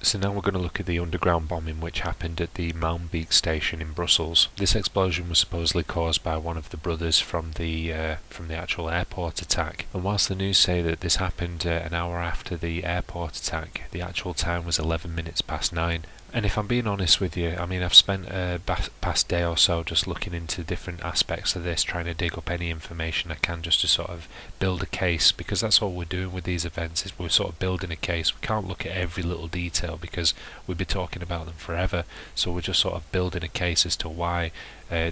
So now we're going to look at the underground bombing which happened at the Malmbeek station in Brussels. This explosion was supposedly caused by one of the brothers from the actual airport attack. And whilst the news say that this happened an hour after the airport attack, the actual time was 11 minutes past 9. And if I'm being honest with you, I mean, I've spent a past day or so just looking into different aspects of this, trying to dig up any information I can just to sort of build a case, because that's all we're doing with these events, is we're sort of building a case. We can't look at every little detail because we'd be talking about them forever, so we're just sort of building a case as to why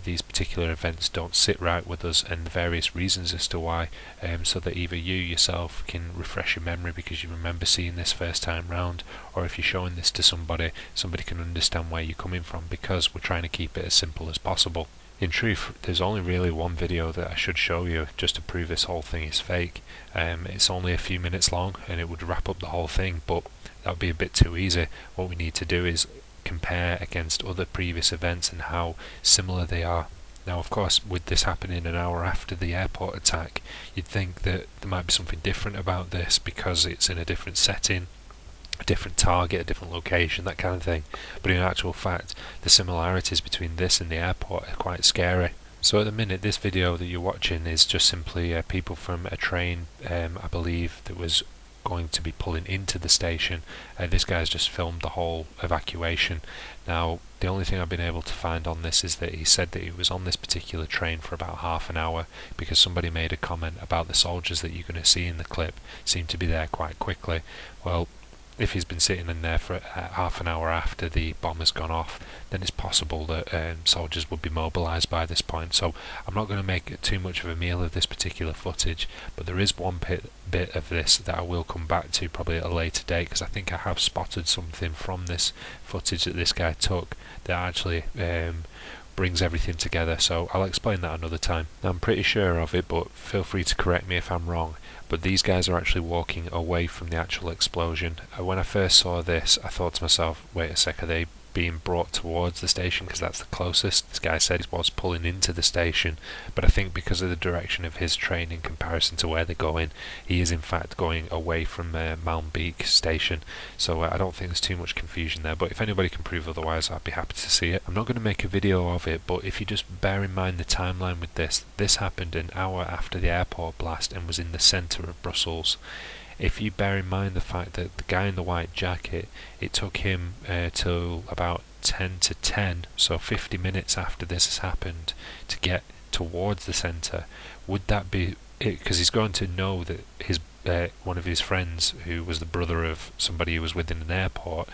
these particular events don't sit right with us, and the various reasons as to why, so that either you yourself can refresh your memory because you remember seeing this first time round, or if you're showing this to somebody can understand where you're coming from, because we're trying to keep it as simple as possible. In truth, there's only really one video that I should show you just to prove this whole thing is fake. It's only a few minutes long and it would wrap up the whole thing, but that would be a bit too easy. What we need to do is compare against other previous events and how similar they are. Now, of course, with this happening an hour after the airport attack, you'd think that there might be something different about this because it's in a different setting, a different target, a different location, that kind of thing. But in actual fact, the similarities between this and the airport are quite scary. So at the minute, this video that you're watching is just simply people from a train, I believe, that was going to be pulling into the station. This guy's just filmed the whole evacuation. Now, the only thing I've been able to find on this is that he said that he was on this particular train for about half an hour because somebody made a comment about the soldiers that you're going to see in the clip seem to be there quite quickly. Well, if he's been sitting in there for half an hour after the bomb has gone off, then it's possible that soldiers would be mobilised by this point. So I'm not going to make too much of a meal of this particular footage, but there is one bit of this that I will come back to probably at a later date, because I think I have spotted something from this footage that this guy took that actually brings everything together, so I'll explain that another time. Now, I'm pretty sure of it, but feel free to correct me if I'm wrong, but these guys are actually walking away from the actual explosion. When I first saw this, I thought to myself, wait a sec, are they being brought towards the station because that's the closest? This guy said he was pulling into the station, but I think because of the direction of his train in comparison to where they're going, he is in fact going away from Malmbeek station. So I don't think there's too much confusion there, but if anybody can prove otherwise, I'd be happy to see it. I'm not going to make a video of it, but if you just bear in mind the timeline with this happened an hour after the airport blast and was in the centre of Brussels. If you bear in mind the fact that the guy in the white jacket, it took him till about 10 to 10, so 50 minutes after this has happened, to get towards the centre, would that be it? Because he's going to know that his one of his friends, who was the brother of somebody who was within an airport,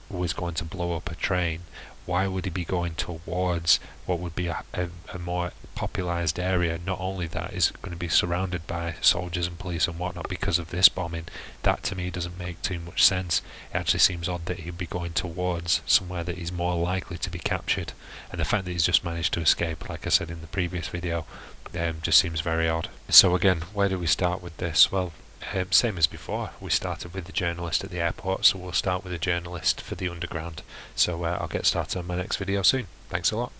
was going to blow up a train. Why would he be going towards what would be a more popularised area? Not only that, is going to be surrounded by soldiers and police and whatnot because of this bombing. That to me doesn't make too much sense. It actually seems odd that he'd be going towards somewhere that he's more likely to be captured, and the fact that he's just managed to escape, like I said in the previous video, just seems very odd. So again, where do we start with this? Well, same as before, we started with the journalist at the airport, so we'll start with the journalist for the underground. So I'll get started on my next video soon. Thanks a lot.